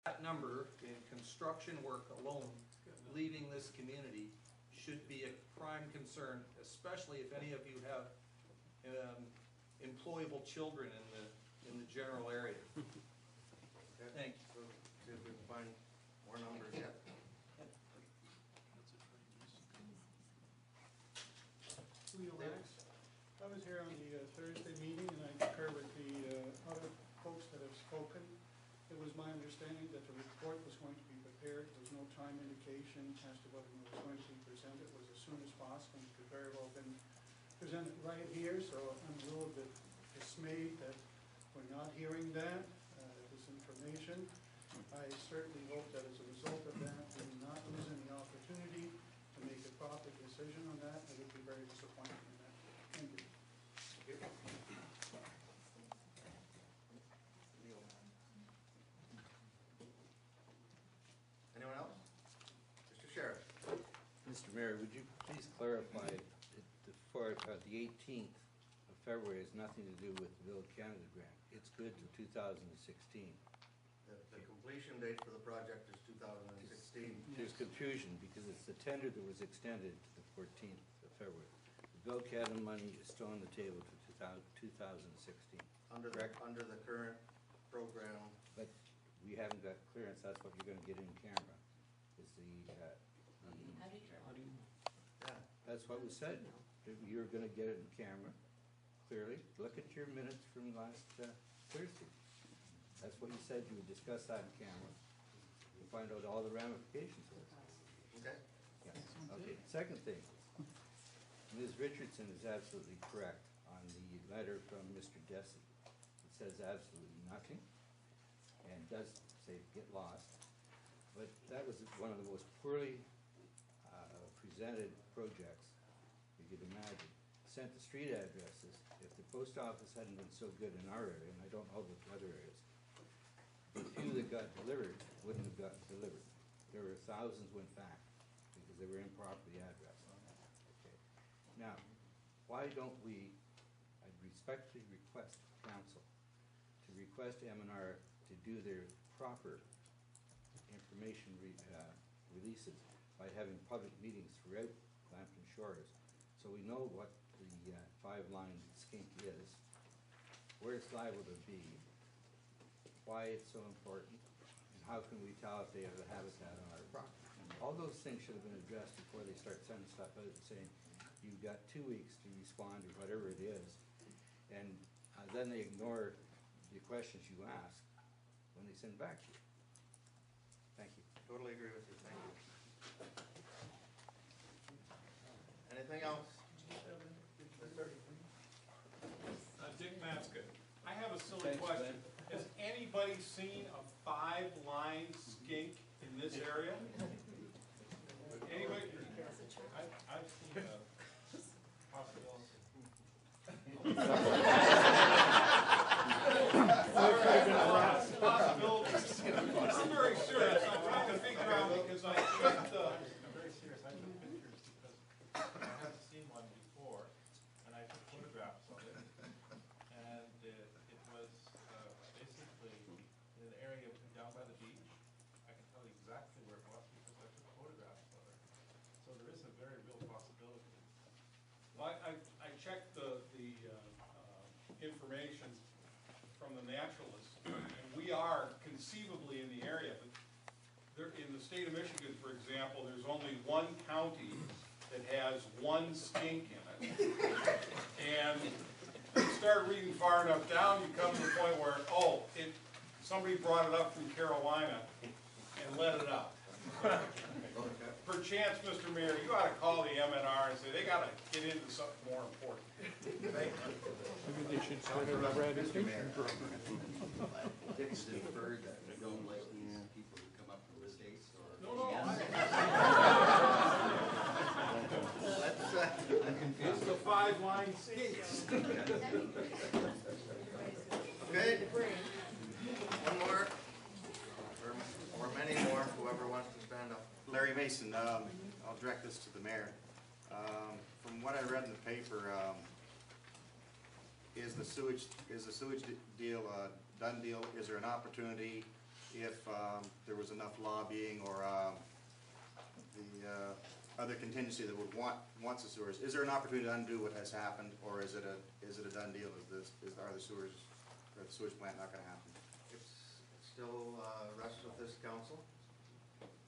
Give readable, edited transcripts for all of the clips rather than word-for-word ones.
That number in construction work alone, leaving this community, should be a prime concern, especially if any of you have employable children in the general area. Okay. Thank you. So, see if we can find more numbers yet. I was here on the Thursday meeting, and I concur with the other folks that have spoken. It was my understanding that the report was going to be prepared. There was no time indication as to whether it was going to be presented. It was as soon as possible. It could very well have been presented right here, so I'm a little bit dismayed that we're not hearing that, this information. I certainly hope that as a result of that, we will not lose any opportunity to make a proper decision on that. I would be very disappointed in that. Thank you. Anyone else? Mr. Sheriff. Mr. Mayor, would you please clarify the 18th of February has nothing to do with the Village Canada grant. It's good till 2016. The completion date for the project is 2016. There's confusion because it's the tender that was extended to the 14th of February. The Village Canada money is still on the table to 2016. Under the current program. But we haven't got clearance. That's what you're going to get in camera. Is Yeah. that's what was said. You're going to get it in camera clearly. Look at your minutes from last Thursday. That's what you said. You would discuss that in camera. You find out all the ramifications of it. Okay. Yes. Okay. Second thing, Ms. Richardson is absolutely correct on the letter from Mr. Desi. It says absolutely nothing and does say get lost. But that was one of the most poorly presented projects you could imagine. Sent the street addresses. If the post office hadn't been so good in our area, and I don't know the other areas, the few that got delivered wouldn't have gotten delivered. There were thousands went back because they were improperly addressed. Okay. Now, why don't we, I'd respectfully request council to request M&R to do their proper information releases by having public meetings throughout Lambton Shores, so we know what the 5-line skink is, where it's liable to be, why it's so important, and how can we tell if they have a habitat on our property. All those things should have been addressed before they start sending stuff out and saying, you've got 2 weeks to respond or whatever it is, and then they ignore the questions you ask when they send back to you. Thank you. Totally agree with you. Thank you. Anything else? Dick Matzka. I have a silly Thanks, question. Ben. Has anybody seen a 5-line skink in this area? Anybody? I've seen a possibility. I'm very serious. I'm trying to figure out because I checked I'm very serious. I took pictures because I haven't seen one before, and I took photographs of it. And it was basically in an area down by the beach. I can tell you exactly where it was because I took photographs of it. So there is a very real possibility. Well, I checked the information from the naturalists, and we are conceivably in the area, but there, in the state of Michigan, for example, there's only one county that has one skink in it. And you start reading far enough down, you come to the point where, oh, somebody brought it up from Carolina and let it out. Perchance, Mr. Mayor, you ought to call the MNR and say they got to get into something more important. Thank you. Maybe they should start a red extinction program. Dick's deferred that we don't like these people who come up from the States or. No, no. I'm confused. It's the 5-line skinks. Okay. One more. Or many more, whoever wants to stand up. Larry Mason, I'll direct this to the mayor. From what I read in the paper, is the sewage deal a done deal? Is there an opportunity if there was enough lobbying or the other contingency that would wants the sewers. Is there an opportunity to undo what has happened, or is it a done deal? Are the sewers, or the sewage plant not gonna happen? It's still rests with this council,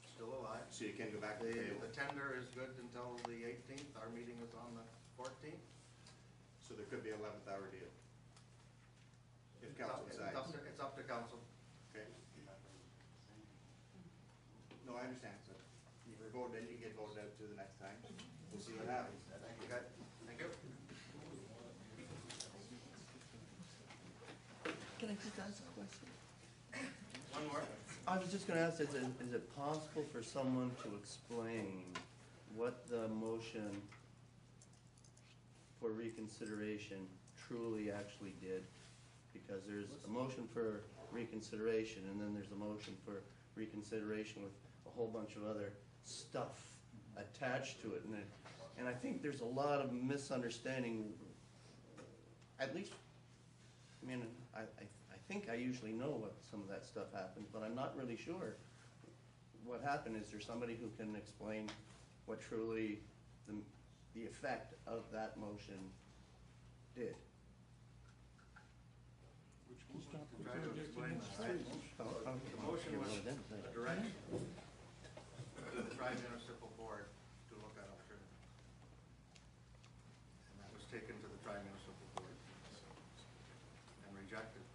still alive. So you can go back to the table? The tender is good until the 18th, our meeting is on the 14th. So there could be 11th hour deal? If council decides? It's up to council. Okay. No, I understand, so you were voted in, you get voted out to the next time. We'll see what happens. Okay, thank you. Can I just ask a question? One more. I was just gonna ask, is it possible for someone to explain what the motion for reconsideration truly actually did? Because there's a motion for reconsideration, and then there's a motion for reconsideration with a whole bunch of other stuff attached to it, and I think there's a lot of misunderstanding, at least, I mean, I think I usually know what some of that stuff happens, but I'm not really sure what happened. Is there somebody who can explain what truly the effect of that motion did? To try to explain that. The motion was a direction to the tri-municipal board to look at alternatives. And that was taken to the tri-municipal board and rejected.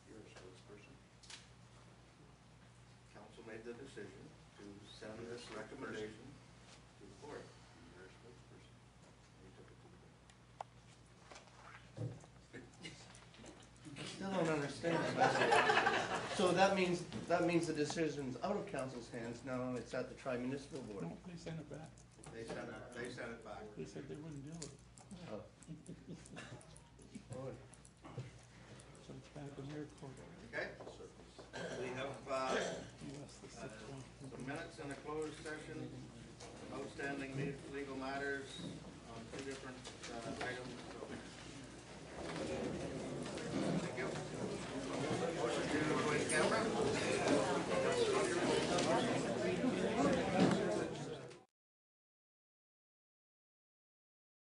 You're a spokesperson. Council made the decision to send this recommendation to the board. You're a spokesperson. You took it to the board. I still don't understand. So that means the decision's out of council's hands now, it's at the tri-municipal board. No, they sent it back. They sent it back. They said they wouldn't deal with it. Oh. Boy. So it's back in their court. Okay? We have US the 6-1. some minutes in a closed session, outstanding legal matters on two different items. So